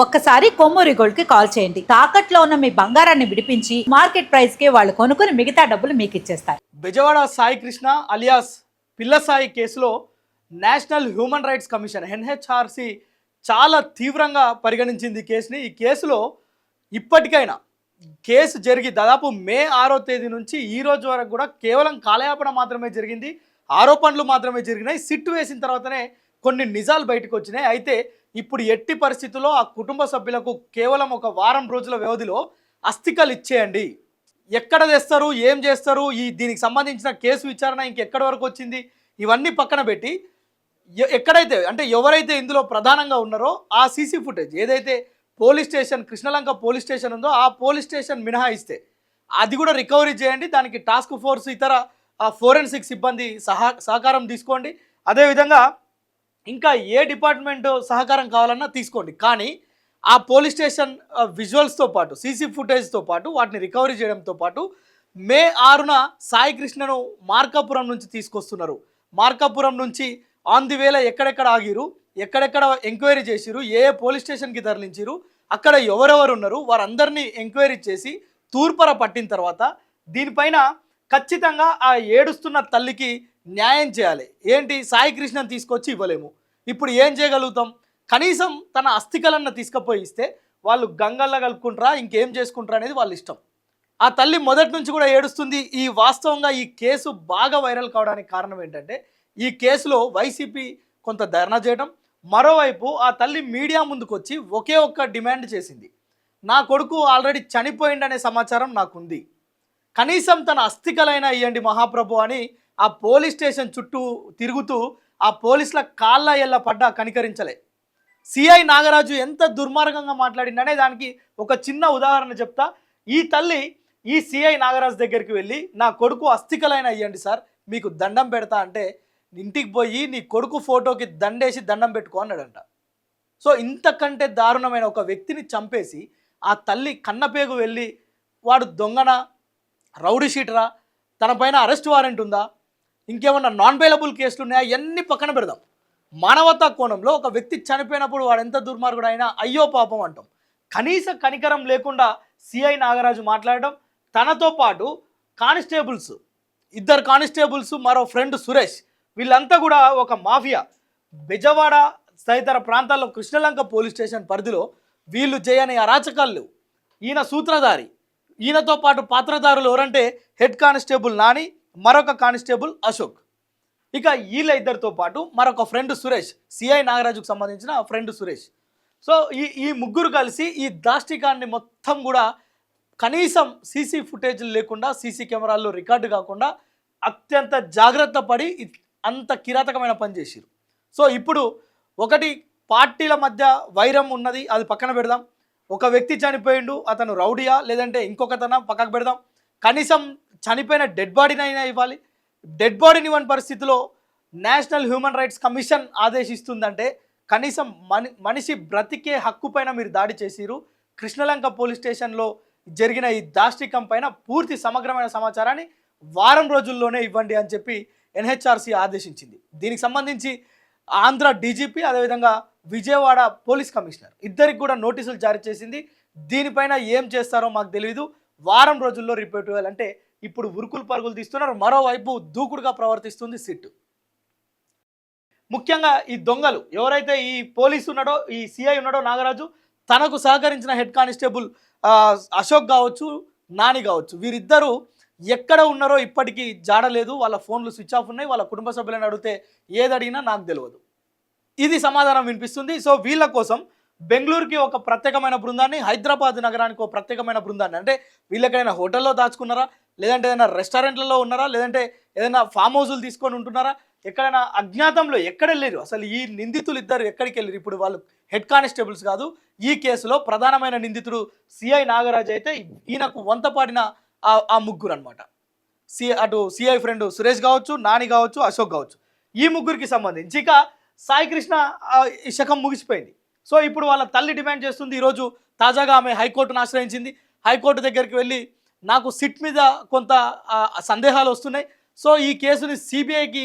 ఒక్కసారి కొమ్మూరి గోల్డ్ కి కాల్ చేయండి. తాకట్లో ఉన్న మీ బంగారాన్ని విడిపించి మార్కెట్ ప్రైస్ కి వాళ్ళు కొనుక్కుని మిగతా డబ్బులు మీకు ఇచ్చేస్తారు. బెజవాడ సాయి కృష్ణ అలియాస్ పిల్ల సాయి కేసులో national human rights commission NHRC చాలా తీవ్రంగా పరిగణించింది ఈ కేసుని. ఈ కేసులో ఇప్పటికైనా కేసు జరిగి దాదాపు మే 6వ తేదీ నుంచి ఈ రోజు వరకు కూడా కేవలం కాలయాపన మాత్రమే జరిగింది, ఆరోపణలు మాత్రమే జరిగినాయి. సిట్టు వేసిన తర్వాతనే కొన్ని నిజాలు బయటకు వచ్చినాయి. అయితే ఇప్పుడు ఎట్టి పరిస్థితుల్లో ఆ కుటుంబ సభ్యులకు కేవలం ఒక వారం రోజుల వ్యవధిలో అస్థికలు ఇచ్చేయండి. ఎక్కడ తెస్తారు, ఏం చేస్తారు, దీనికి సంబంధించిన కేసు విచారణ ఇంకెక్కడి వరకు వచ్చింది, ఇవన్నీ పక్కన పెట్టి ఎక్కడైతే అంటే ఎవరైతే ఇందులో ప్రధానంగా ఉన్నారో ఆ సీసీ ఫుటేజ్ ఏదైతే police station Krishnalanka police station ఉందో ఆ పోలీస్ స్టేషన్ మినహాయిస్తే అది కూడా రికవరీ చేయండి. దానికి టాస్క్ ఫోర్స్ ఇతర ఫోరెన్సిక్ సిబ్బంది సహకారం తీసుకోండి. అదేవిధంగా ఇంకా ఏ డిపార్ట్మెంట్ సహకారం కావాలన్నా తీసుకోండి. కానీ ఆ పోలీస్ స్టేషన్ విజువల్స్తో పాటు సీసీ ఫుటేజ్తో పాటు వాటిని రికవరీ చేయడంతో పాటు మే 6న సాయి కృష్ణను మార్కాపురం నుంచి తీసుకొస్తున్నారు. మార్కాపురం నుంచి ఆన్ ది వేలో ఎక్కడెక్కడ ఆగిరు, ఎక్కడెక్కడ ఎంక్వైరీ చేసిరు, ఏ పోలీస్ స్టేషన్కి తరలించిరు, అక్కడ ఎవరెవరు ఉన్నారు వారందరినీ ఎంక్వైరీ చేసి తూర్పర పట్టిన తర్వాత దీనిపైన ఖచ్చితంగా ఆ ఏడుస్తున్న తల్లికి న్యాయం చేయాలి. ఏంటి, సాయి కృష్ణను తీసుకొచ్చి ఇవ్వలేము, ఇప్పుడు ఏం చేయగలుగుతాం, కనీసం తన అస్థికలన్న తీసుకుపోయి ఇస్తే వాళ్ళు గంగల్లా కలుపుకుంటారా ఇంకేం చేసుకుంటారా అనేది వాళ్ళ ఇష్టం. ఆ తల్లి మొదటి నుంచి కూడా ఏడుస్తుంది. ఈ వాస్తవంగా ఈ కేసు బాగా వైరల్ కావడానికి కారణం ఏంటంటే ఈ కేసులో వైసీపీ కొంత ధర్నా చేయడం, మరోవైపు ఆ తల్లి మీడియా ముందుకు వచ్చి ఒకే ఒక్క డిమాండ్ చేసింది, నా కొడుకు ఆల్రెడీ చనిపోయిందనే సమాచారం నాకుంది, కనీసం తన అస్థికలైనా ఇవ్వండి మహాప్రభు అని ఆ పోలీస్ స్టేషన్ చుట్టూ తిరుగుతూ ఆ పోలీసుల కాళ్ళ ఎల్ల పడ్డా కనికరించలే. సిఐ నాగరాజు ఎంత దుర్మార్గంగా మాట్లాడిందనే దానికి ఒక చిన్న ఉదాహరణ చెప్తా. ఈ తల్లి ఈ సిఐ నాగరాజు దగ్గరికి వెళ్ళి నా కొడుకు అస్థికలైనా ఇవ్వండి సార్, మీకు దండం పెడతా అంటే ఇంటికి పోయి నీ కొడుకు ఫోటోకి దండేసి దండం పెట్టుకో అన్నాడంట. సో ఇంతకంటే దారుణమైన ఒక వ్యక్తిని చంపేసి ఆ తల్లి కన్నపేగు వెళ్ళి వాడు దొంగన, రౌడీ షీటరా, తన పైన అరెస్ట్ వారెంట్ ఉందా, ఇంకేమన్నా నాన్ బెయిలబుల్ కేసులు ఉన్నాయా, ఇవన్నీ పక్కన పెడదాం. మానవతా కోణంలో ఒక వ్యక్తి చనిపోయినప్పుడు వాడు ఎంత దుర్మార్గుడు అయినా అయ్యో పాపం అంటాం. కనీస కనికరం లేకుండా సిఐ నాగరాజు మాట్లాడడం, తనతో పాటు కానిస్టేబుల్స్, ఇద్దరు కానిస్టేబుల్స్, మరో ఫ్రెండ్ సురేష్, వీళ్ళంతా కూడా ఒక మాఫియా. బెజవాడ తదితర ప్రాంతాల్లో కృష్ణలంక పోలీస్ స్టేషన్ పరిధిలో వీళ్ళు చేయని అరాచకాలు. ఈయన సూత్రధారి, ఈయనతో పాటు పాత్రధారులు ఎవరంటే హెడ్ కానిస్టేబుల్ నాని, మరొక కానిస్టేబుల్ అశోక్, ఇక వీళ్ళ ఇద్దరితో పాటు మరొక ఫ్రెండ్ సురేష్, సిఐ నాగరాజుకు సంబంధించిన ఫ్రెండ్ సురేష్. సో ఈ ముగ్గురు కలిసి ఈ దాష్టికాన్ని మొత్తం కూడా కనీసం సీసీ ఫుటేజ్లు లేకుండా, సీసీ కెమెరాల్లో రికార్డు కాకుండా అత్యంత జాగ్రత్త పడి అంత కిరాతకమైన పని చేసిరు. సో ఇప్పుడు ఒకటి పార్టీల మధ్య వైరం ఉన్నది, అది పక్కన పెడదాం. ఒక వ్యక్తి చనిపోయిండు, అతను రౌడియా లేదంటే ఇంకొకతన పక్కకు పెడదాం. కనీసం చనిపోయిన డెడ్ బాడీనైనా ఇవ్వాలి. డెడ్ బాడీని ఇవ్వని పరిస్థితిలో నేషనల్ హ్యూమన్ రైట్స్ కమిషన్ ఆదేశిస్తుందంటే కనీసం మనిషి బ్రతికే హక్కు పైన మీరు దాడి చేసిరు. కృష్ణలంక పోలీస్ స్టేషన్లో జరిగిన ఈ దాష్టికం పైన పూర్తి సమగ్రమైన సమాచారాన్ని వారం రోజుల్లోనే ఇవ్వండి అని చెప్పి ఎన్హెచ్ఆర్సి ఆదేశించింది. దీనికి సంబంధించి ఆంధ్ర డీజీపీ అదేవిధంగా విజయవాడ పోలీస్ కమిషనర్ ఇద్దరికి కూడా నోటీసులు జారీ చేసింది. దీనిపైన ఏం చేస్తారో మాకు తెలియదు, వారం రోజుల్లో రిపోర్ట్ ఇవ్వాలంటే ఇప్పుడు ఉరుకులు పరుగులు తీస్తున్నారు. మరోవైపు దూకుడుగా ప్రవర్తిస్తుంది సిట్టు. ముఖ్యంగా ఈ దొంగలు ఎవరైతే ఈ పోలీసు ఉన్నాడో, ఈ సిఐ ఉన్నాడో నాగరాజు, తనకు సహకరించిన హెడ్ కానిస్టేబుల్ అశోక్ కావచ్చు, నాని కావచ్చు, వీరిద్దరూ ఎక్కడ ఉన్నారో ఇప్పటికీ జాడలేదు. వాళ్ళ ఫోన్లు స్విచ్ ఆఫ్ ఉన్నాయి. వాళ్ళ కుటుంబ సభ్యులను అడిగితే ఏది అడిగినా నాకు తెలియదు, ఇది సమాధానం వినిపిస్తుంది. సో వీళ్ళ కోసం బెంగళూరుకి ఒక ప్రత్యేకమైన బృందాన్ని, హైదరాబాద్ నగరానికి ఒక ప్రత్యేకమైన బృందాన్ని, అంటే వీళ్ళు ఎక్కడైనా హోటల్లో దాచుకున్నారా, లేదంటే ఏదైనా రెస్టారెంట్లలో ఉన్నారా, లేదంటే ఏదైనా ఫామ్ హౌజులు తీసుకొని ఉంటున్నారా, ఎక్కడైనా అజ్ఞాతంలో ఎక్కడ వెళ్ళారు, అసలు ఈ నిందితులు ఇద్దరు ఎక్కడికి వెళ్ళారు. ఇప్పుడు వాళ్ళు హెడ్ కానిస్టేబుల్స్ కాదు, ఈ కేసులో ప్రధానమైన నిందితుడు సిఐ నాగరాజ్ అయితే ఈయనకు వంతపాడిన ఆ ముగ్గురు అనమాట. అటు సిఐ ఫ్రెండ్ సురేష్ కావచ్చు, నాని కావచ్చు, అశోక్ కావచ్చు, ఈ ముగ్గురికి సంబంధించి ఇక సాయి కృష్ణ ఈ శకం ముగిసిపోయింది. సో ఇప్పుడు వాళ్ళ తల్లి డిమాండ్ చేస్తుంది. ఈరోజు తాజాగా ఆమె హైకోర్టును ఆశ్రయించింది. హైకోర్టు దగ్గరికి వెళ్ళి నాకు సిట్ మీద కొంత సందేహాలు వస్తున్నాయి, సో ఈ కేసుని సిబిఐకి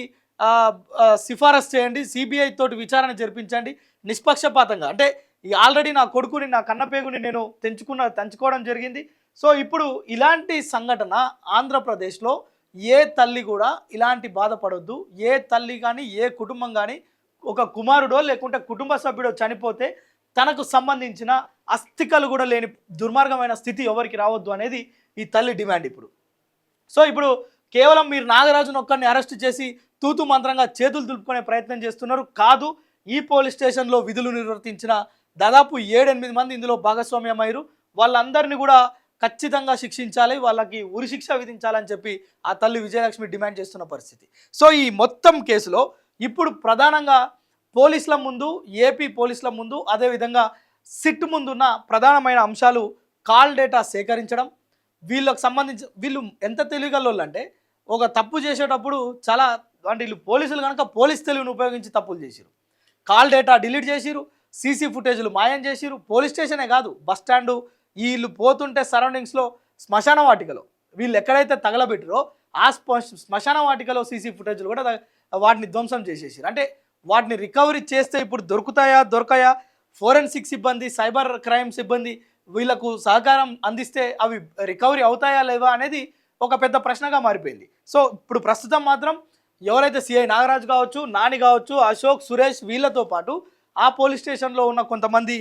సిఫారసు చేయండి, సిబిఐ తోటి విచారణ జరిపించండి నిష్పక్షపాతంగా. అంటే ఈ ఆల్రెడీ నా కొడుకుని నా కన్నపేగుని నేను తెంచుకోవడం జరిగింది. సో ఇప్పుడు ఇలాంటి సంఘటన ఆంధ్రప్రదేశ్లో ఏ తల్లి కూడా ఇలాంటి బాధపడొద్దు. ఏ తల్లి కానీ ఏ కుటుంబం కానీ ఒక కుమారుడో లేకుంటే కుటుంబ సభ్యుడో చనిపోతే తనకు సంబంధించిన అస్థికలు కూడా లేని దుర్మార్గమైన స్థితి ఎవరికి రావద్దు అనేది ఈ తల్లి డిమాండ్ ఇప్పుడు. సో ఇప్పుడు కేవలం మీరు నాగరాజును ఒక్కరిని అరెస్ట్ చేసి తూతు మంత్రంగా చేతులు దులుపుకునే ప్రయత్నం చేస్తున్నారు. కాదు, ఈ పోలీస్ స్టేషన్లో విధులు నిర్వర్తించిన దాదాపు 7-8 మంది ఇందులో భాగస్వామ్యమయ్యారు. వాళ్ళందరినీ కూడా ఖచ్చితంగా శిక్షించాలి, వాళ్ళకి ఉరిశిక్ష విధించాలని చెప్పి ఆ తల్లి విజయలక్ష్మి డిమాండ్ చేస్తున్న పరిస్థితి. సో ఈ మొత్తం కేసులో ఇప్పుడు ప్రధానంగా పోలీసుల ముందు, ఏపీ పోలీసుల ముందు, అదేవిధంగా సిట్ ముందున్న ప్రధానమైన అంశాలు కాల్ డేటా సేకరించడం. వీళ్ళకి సంబంధించి వీళ్ళు ఎంత తెలివిగల్లోళ్ళు అంటే ఒక తప్పు చేసేటప్పుడు చాలా అంటే వీళ్ళు పోలీసులు కనుక పోలీస్ తెలివిని ఉపయోగించి తప్పులు చేసిరు. కాల్ డేటా డిలీట్ చేసిరు, సీసీ ఫుటేజ్లు మాయం చేసిరు. పోలీస్ స్టేషనే కాదు, బస్ స్టాండు, వీళ్ళు పోతుంటే సరౌండింగ్స్లో శ్మశాన వాటికలో వీళ్ళు ఎక్కడైతే తగలబెట్టారో ఆ శ్మశాన వాటికలో సీసీ ఫుటేజ్లు కూడా వాటిని ధ్వంసం చేసేసారు. అంటే వాటిని రికవరీ చేస్తే ఇప్పుడు దొరకాయా ఫోరెన్సిక్ సిబ్బంది, సైబర్ క్రైమ్ సిబ్బంది వీళ్ళకు సహకారం అందిస్తే అవి రికవరీ అవుతాయా లేవా అనేది ఒక పెద్ద ప్రశ్నగా మారిపోయింది. సో ఇప్పుడు ప్రస్తుతం మాత్రం ఎవరైతే సిఐ నాగరాజు కావచ్చు, నాని కావచ్చు, అశోక్, సురేష్ వీళ్ళతో పాటు ఆ పోలీస్ స్టేషన్లో ఉన్న కొంతమంది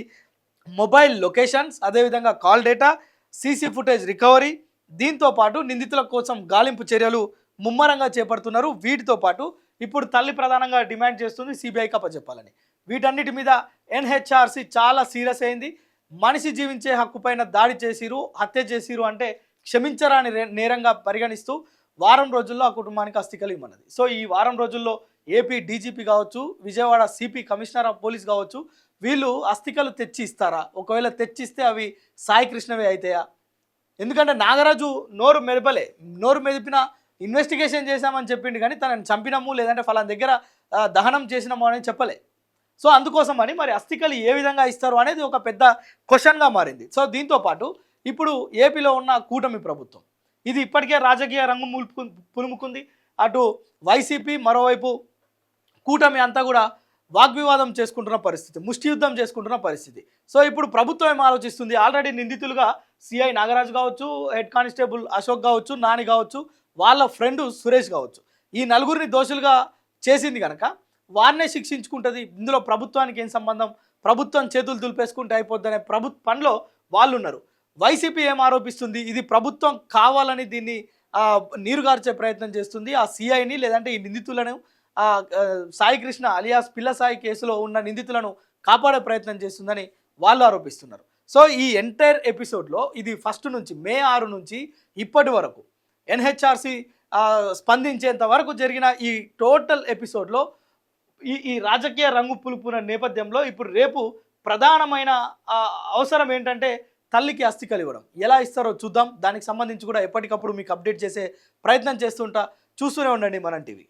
మొబైల్ లొకేషన్స్, అదేవిధంగా call data, CC footage recovery, దీంతో పాటు నిందితుల కోసం గాలింపు చర్యలు ముమ్మరంగా చేపడుతున్నారు. వీటితో పాటు ఇప్పుడు తల్లి ప్రధానంగా డిమాండ్ చేస్తుంది సిబిఐకి అప్పచెప్పాలని. వీటన్నిటి మీద ఎన్హెచ్ఆర్సీ చాలా సీరియస్ అయింది. మనిషి జీవించే హక్కు పైన దాడి చేసిరు, హత్య చేసిరు అంటే క్షమించరాని నేరంగా పరిగణిస్తూ వారం రోజుల్లో ఆ కుటుంబానికి అస్థికలు ఇవ్వనున్నది. సో ఈ వారం రోజుల్లో ఏపీ డీజీపీ కావచ్చు, Vijayawada CP commissioner of police కావచ్చు, వీళ్ళు అస్థికలు తెచ్చి ఇస్తారా? ఒకవేళ తెచ్చిస్తే అవి సాయి కృష్ణవే అవుతాయా? ఎందుకంటే నాగరాజు నోరు మెదిపిన ఇన్వెస్టిగేషన్ చేశామని చెప్పిండు కానీ తనని చంపినాము లేదంటే ఫలానా దగ్గర దహనం చేసినాము అని చెప్పలే. సో అందుకోసమని మరి అస్థికలు ఏ విధంగా ఇస్తారు అనేది ఒక పెద్ద క్వశ్చన్గా మారింది. సో దీంతోపాటు ఇప్పుడు ఏపీలో ఉన్న కూటమి ప్రభుత్వం ఇది ఇప్పటికే రాజకీయ రంగు పులుముకుంది. అటు వైసీపీ, మరోవైపు కూటమి అంతా కూడా వాగ్వివాదం చేసుకుంటున్న పరిస్థితి, ముష్టి యుద్ధం చేసుకుంటున్న పరిస్థితి. సో ఇప్పుడు ప్రభుత్వం ఏం ఆలోచిస్తుంది? ఆల్రెడీ నిందితులుగా సిఐ నాగరాజు కావచ్చు, హెడ్ కానిస్టేబుల్ అశోక్ కావచ్చు, నాని కావచ్చు, వాళ్ళ ఫ్రెండ్ సురేష్ కావచ్చు, ఈ నలుగురిని దోషులుగా చేసింది కనుక వారినే శిక్షించుకుంటుంది. ఇందులో ప్రభుత్వానికి ఏం సంబంధం? ప్రభుత్వం చేతులు దులిపేసుకుంటే అయిపోద్దనే పనిలో వాళ్ళు ఉన్నారు. వైసీపీ ఏం ఆరోపిస్తుంది? ఇది ప్రభుత్వం కావాలని దీన్ని నీరుగార్చే ప్రయత్నం చేస్తుంది. ఆ సిఐని లేదంటే ఈ నిందితులను సాయి కృష్ణ అలియాస్ పిల్ల సాయి కేసులో ఉన్న నిందితులను కాపాడే ప్రయత్నం చేస్తుందని వాళ్ళు ఆరోపిస్తున్నారు. సో ఈ ఎంటైర్ ఎపిసోడ్లో ఇది ఫస్ట్ నుంచి మే 6 నుంచి ఇప్పటి వరకు ఎన్హెచ్ఆర్సీ స్పందించేంత వరకు జరిగిన ఈ టోటల్ ఎపిసోడ్లో ఈ రాజకీయ రంగు పులుపున నేపథ్యంలో ఇప్పుడు రేపు ప్రధానమైన అవసరం ఏంటంటే తల్లికి అస్థికలు ఇవ్వడం. ఎలా ఇస్తారో చూద్దాం. దానికి సంబంధించి కూడా ఎప్పటికప్పుడు మీకు అప్డేట్ చేసే ప్రయత్నం చేస్తుంటా. చూస్తూనే ఉండండి మనం టీవీ.